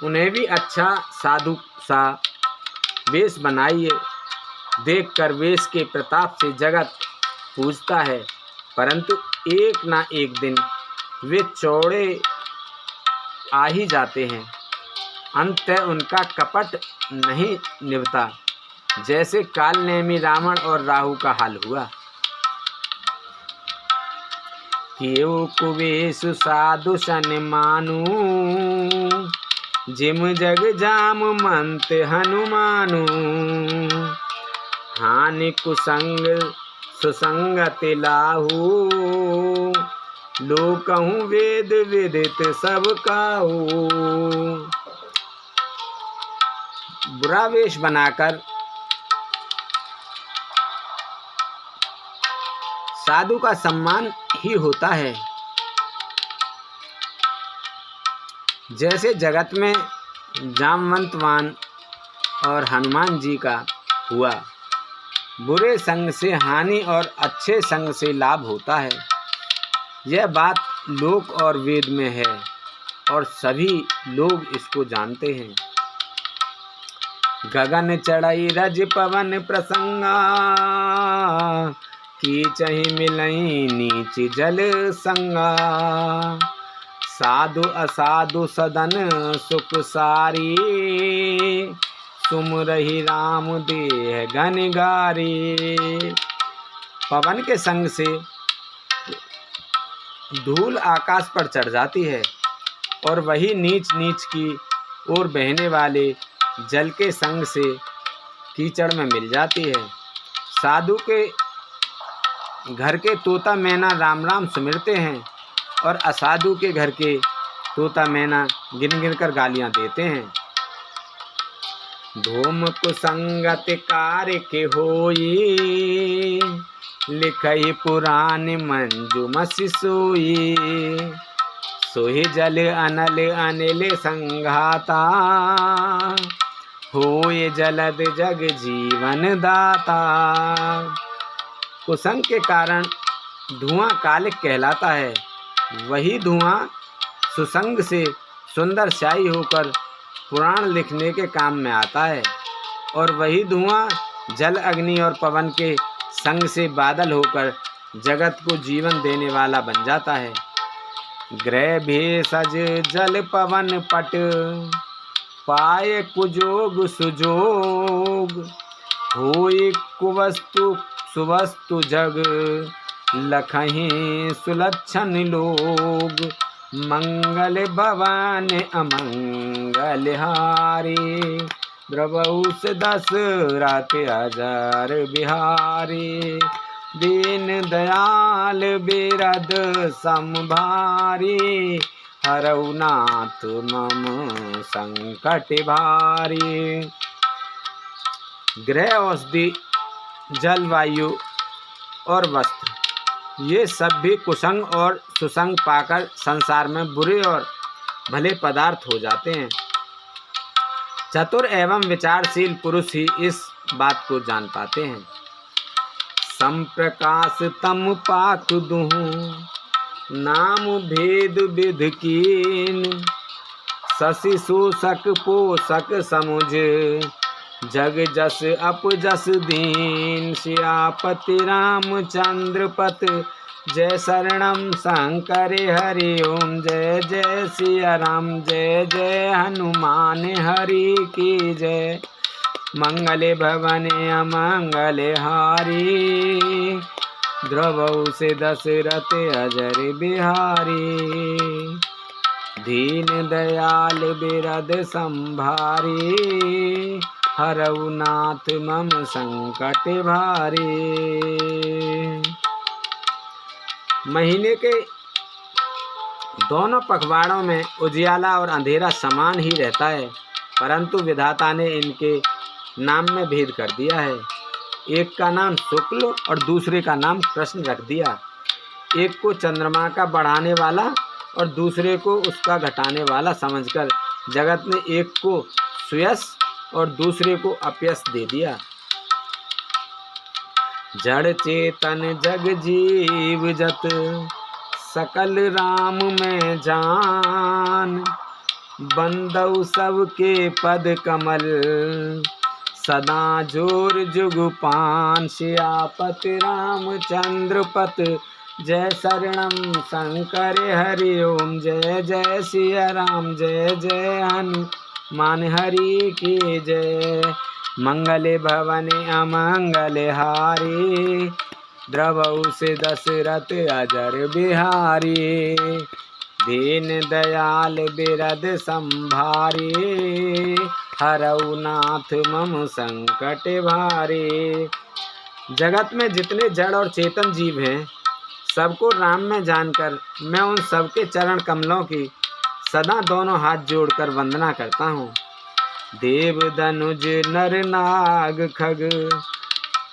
उन्हें भी अच्छा साधु सा वेश बनाइए। देखकर वेश के प्रताप से जगत पूजता है, परंतु एक ना एक दिन वे चौड़े आ ही जाते हैं। अंततः उनका कपट नहीं निभता, जैसे कालनेमी रावण और राहु का हाल हुआ। केउ कुवेश साधु सन मानु, जिम जग जाम मंत हनुमानु। हानि कुसंग सुसंगति लाहू, लोकहु वेद विदित सब काहू। बुरा वेश बनाकर साधु का सम्मान ही होता है, जैसे जगत में जामवंतवान और हनुमान जी का हुआ। बुरे संग से हानि और अच्छे संग से लाभ होता है। यह बात लोक और वेद में है और सभी लोग इसको जानते हैं। गगन चढ़ई रज पवन प्रसंगा, कीचहि मिलई नीच जल संगा। साधु असाधु सदन सुख सारी, सुमरहि राम देह गनगारी। पवन के संग से धूल आकाश पर चढ़ जाती है और वही नीच नीच की ओर बहने वाले जल के संग से कीचड़ में मिल जाती है। साधु के घर के तोता मैना राम राम सुमिरते हैं और असाधु के घर के तोता मैना गिन गिन कर गालियां देते हैं। धूम कुसंगत कार्य के होई, लिखई पुराण मंजुमसि सोई। सोहि जल अनल अनिल संघाता, होय जलद जग जीवन दाता। कुसंग के कारण धुआं कालिक कहलाता है। वही धुआं सुसंग से सुंदर स्याही होकर पुराण लिखने के काम में आता है और वही धुआं जल अग्नि और पवन के संग से बादल होकर जगत को जीवन देने वाला बन जाता है। ग्रह भेषज जल पवन पट, पाए कुजोग सुजोग। होय कुवस्तु सुवस्तु जग, लखहि सुलक्षण लोग। मंगल भवन अमंगल हारी, द्रवउस दशरथ अजर बिहारी। दीन दयाल बिरद संभारी, हरऊ नाथ मम संकट भारी। गृह, औषधि, जलवायु और वस्त्र, ये सब भी कुसंग और सुसंग पाकर संसार में बुरे और भले पदार्थ हो जाते हैं। चतुर एवं विचारशील पुरुष ही इस बात को जान पाते हैं। संप्रकाश तम पाक दुहु, नाम भेद विध कीन। शशि शोषक पोषक समुझ, जग जस अपजस दीन। सियापति रामचंद्र पत, जय शरणम शंकर हरि ओम। जय जय सिया राम, जय जय हनुमान हरि की जय। मंगले भवन अमंगल हारी, द्रवउ से दशरथ अजर बिहारी। दीन दयाल बिरद संभारी, हरऊ नाथ मम संकट भारी। महीने के दोनों पखवाड़ों में उजियाला और अंधेरा समान ही रहता है, परंतु विधाता ने इनके नाम में भेद कर दिया है। एक का नाम शुक्ल और दूसरे का नाम कृष्ण रख दिया। एक को चंद्रमा का बढ़ाने वाला और दूसरे को उसका घटाने वाला समझकर जगत ने एक को सुयश और दूसरे को अपयश दे दिया। जड़ चेतन जग जीव जत, सकल राम में जान। बंदौ सबके पद कमल, सदा जोर जुग पान। सियापति रामचंद्र पत, जय शरणम शंकर हरि ओम। जय जय सिया राम, जय जय हनुमान हरि की जय। मंगल भवन अमंगल हारी, द्रवउ से दशरथ अजर बिहारी। दीन दयाल बिरद संभारी, हरऊ नाथ मम संकट भारी। जगत में जितने जड़ और चेतन जीव हैं, सबको राम में जानकर मैं उन सबके चरण कमलों की सदा दोनों हाथ जोड़कर वंदना करता हूँ। देव धनुज नर नाग खग,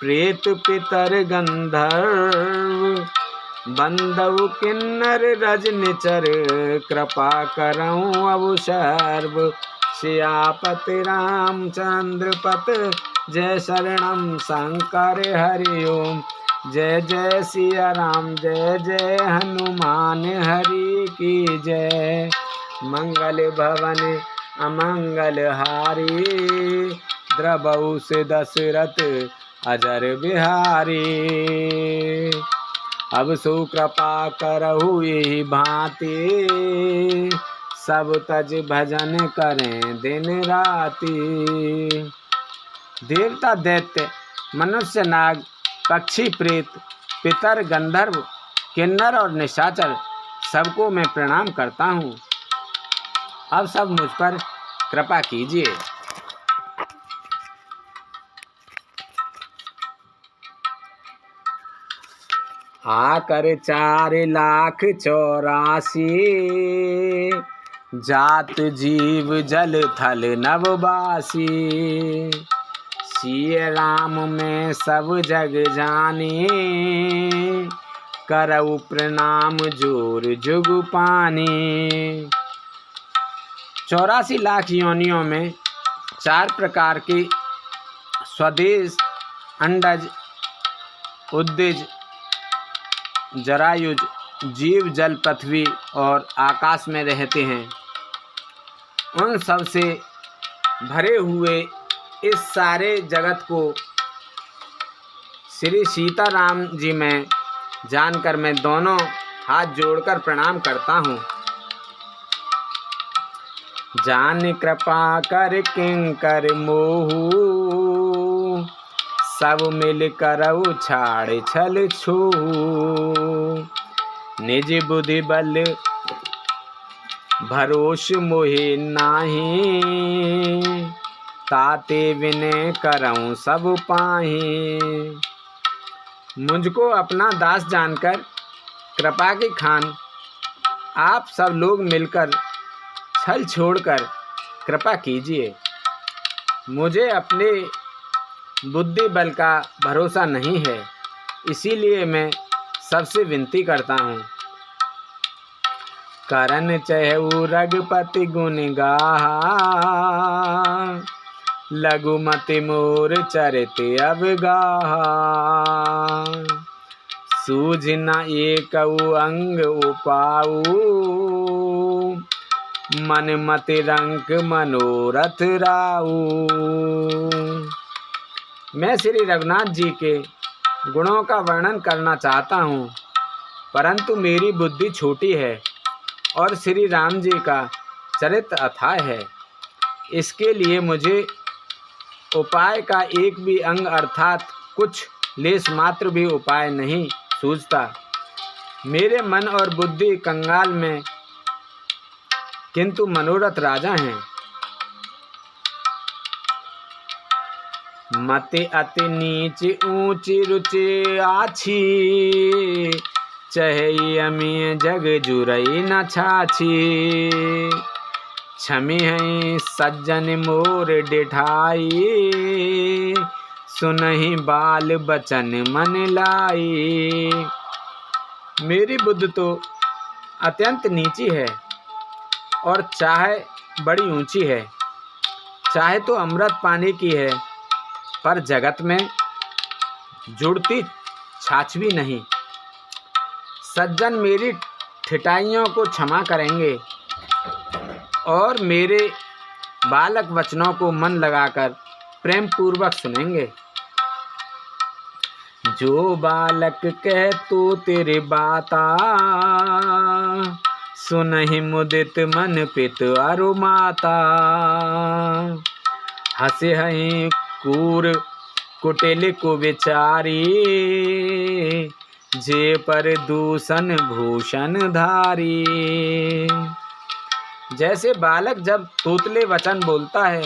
प्रेत पितर गंधर्व। बंदव किन्नर रजनिचर कृपा करऊँ अब सर्व सियापति रामचंद्र पत जय शरणम शंकर हरि ओम। जय जय सिया राम जय जय हनुमान हरि की जय। मंगल भवन अमंगल हारी द्रवहु से दशरथ अजर बिहारी। अब सो कृपा करहु यही भांति सब तज भजन करें दिन राति। देवता दैत्य मनुष्य नाग पक्षी प्रेत पितर गंधर्व किन्नर और निशाचर सबको मैं प्रणाम करता हूँ। अब सब मुझ पर कृपा कीजिए। आकर 4,84,000 जात जीव जल थल नववासी। सिय राम में सब जग जाने करऊ प्रणाम जोर जुग पानी। 84 लाख योनियों में 4 प्रकार के स्वदेश अंडज उद्दिज जरायुज जीव जल पृथ्वी और आकाश में रहते हैं। उन सब से भरे हुए इस सारे जगत को श्री सीताराम जी में जानकर मैं दोनों हाथ जोड़कर प्रणाम करता हूँ। जान कृपा कर किंकर मोहू सब मिल करऊ छाड़ छल छूहू। निज बुद्धि बल भरोस मोहे नाही ताते विनय करऊं सब पाही। मुझको अपना दास जानकर कृपा की खान आप सब लोग मिलकर छल छोड़कर कृपा कीजिए। मुझे अपने बुद्धि बल का भरोसा नहीं है, इसीलिए मैं सबसे विनती करता हूँ। करन चहु रघुपति गुण गाहा लघुमति मोर चरित अवगाहा। सूझ न एकऊ अंग उपाऊ मन मति रंक मनोरथ राऊ। मैं श्री रघुनाथ जी के गुणों का वर्णन करना चाहता हूँ, परंतु मेरी बुद्धि छोटी है और श्री राम जी का चरित्र अथाह है। इसके लिए मुझे उपाय का एक भी अंग अर्थात कुछ लेस मात्र भी उपाय नहीं सूझता। मेरे मन और बुद्धि कंगाल में, किंतु मनोरथ राजा हैं। मति अति नीच ऊंची रुचि आछी चहे अमी जग जुरई न छाछी। छमी है सज्जन मोर डिठाई सुनहि बाल बचन मन लाई। मेरी बुद्धि तो अत्यंत नीची है और चाहे बड़ी ऊंची है। चाहे तो अमृत पानी की है, पर जगत में जुड़ती छाछ भी नहीं। सज्जन मेरी ठिठाइयों को क्षमा करेंगे और मेरे बालक वचनों को मन लगाकर प्रेम पूर्वक सुनेंगे। जो बालक कह तो तेरे बाता सुनहि मुदित मन पित अरु माता। हंसे हैं कूर कुटिल को विचारी जे पर दूषण भूषण धारी। जैसे बालक जब तोतले वचन बोलता है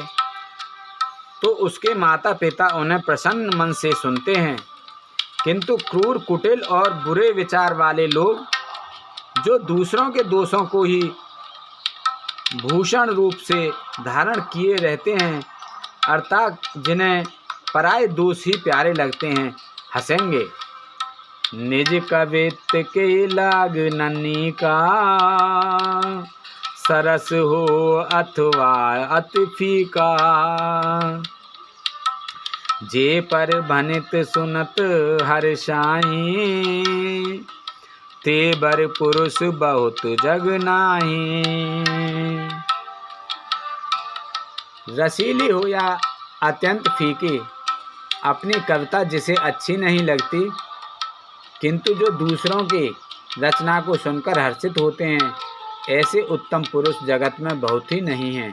तो उसके माता पिता उन्हें प्रसन्न मन से सुनते हैं, किंतु क्रूर कुटिल और बुरे विचार वाले लोग जो दूसरों के दोषों को ही भूषण रूप से धारण किए रहते हैं, अर्थात जिन्हें पराये दोष ही प्यारे लगते हैं, हंसेंगे। निज कवित्व के लागननी का, सरस हो अथवा अति फीका। जे पर भनित सुनत हर्षाई, ते बर पुरुष बहुत जग नाही। रसीली हो या अत्यंत फीकी, अपनी कविता जिसे अच्छी नहीं लगती, किंतु जो दूसरों की रचना को सुनकर हर्षित होते हैं, ऐसे उत्तम पुरुष जगत में बहुत ही नहीं हैं।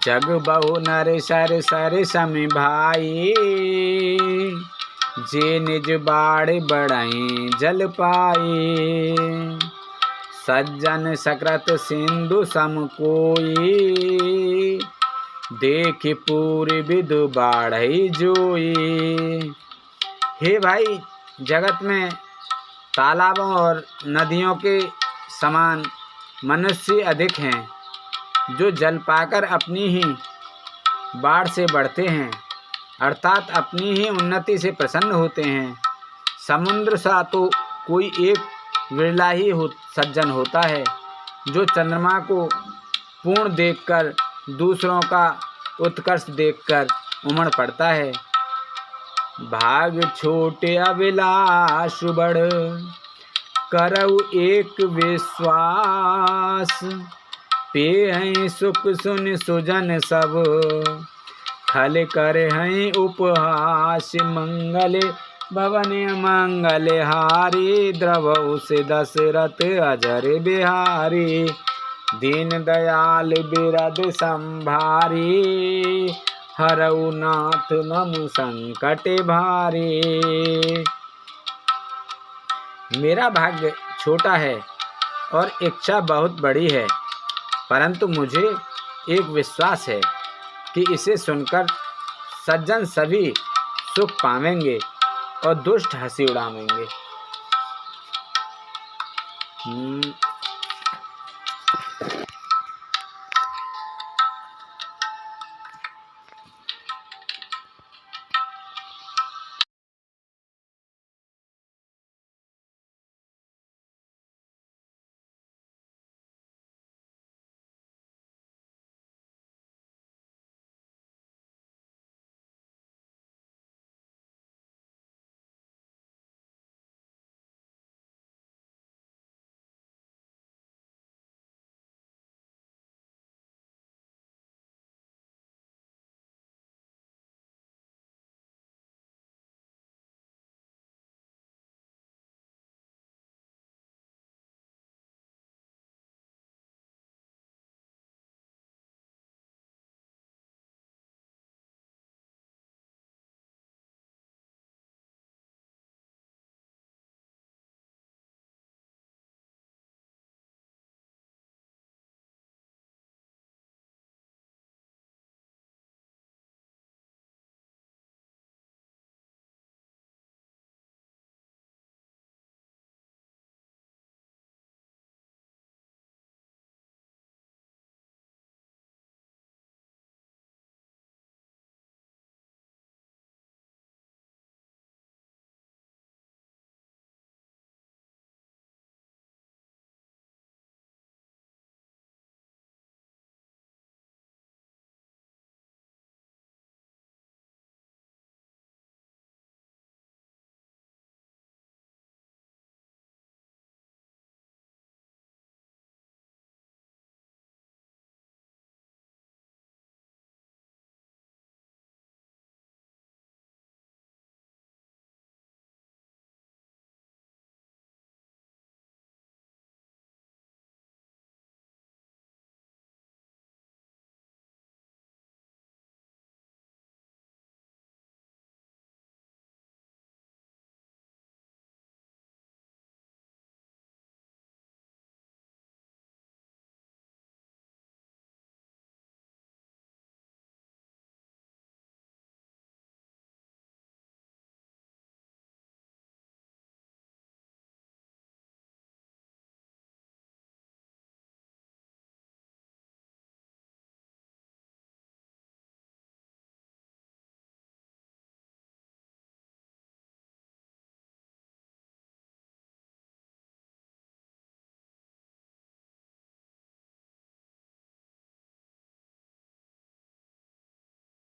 जग बहु नर सर सर सम भाई, जे निज बाड़ बढ़ाई जल पाए। सज्जन सकृत सिंधु सम कोई, देख पूरी विदु बाढ़ई जोई। हे भाई, जगत में तालाबों और नदियों के समान मनुष्य अधिक हैं, जो जल पाकर अपनी ही बाढ़ से बढ़ते हैं, अर्थात अपनी ही उन्नति से प्रसन्न होते हैं। समुद्र सा तो कोई एक विरला ही सज्जन होता है, जो चंद्रमा को पूर्ण देखकर दूसरों का उत्कर्ष देखकर उमड़ पड़ता है। भाग छोटे अभिलाष बढ़, करऊ एक विश्वास। पे हैं सुख सुन सुजन सब, खल कर हैं उपहास। मंगल भवन मंगल हारी, द्रवौ से दशरथ अजर बिहारी। दीन दयाल बिरद संभारी, हरऊ नाथ मम संकट भारी। मेरा भाग्य छोटा है और इच्छा बहुत बड़ी है, परंतु मुझे एक विश्वास है कि इसे सुनकर सज्जन सभी सुख पावेंगे और दुष्ट हंसी उड़ावेंगे।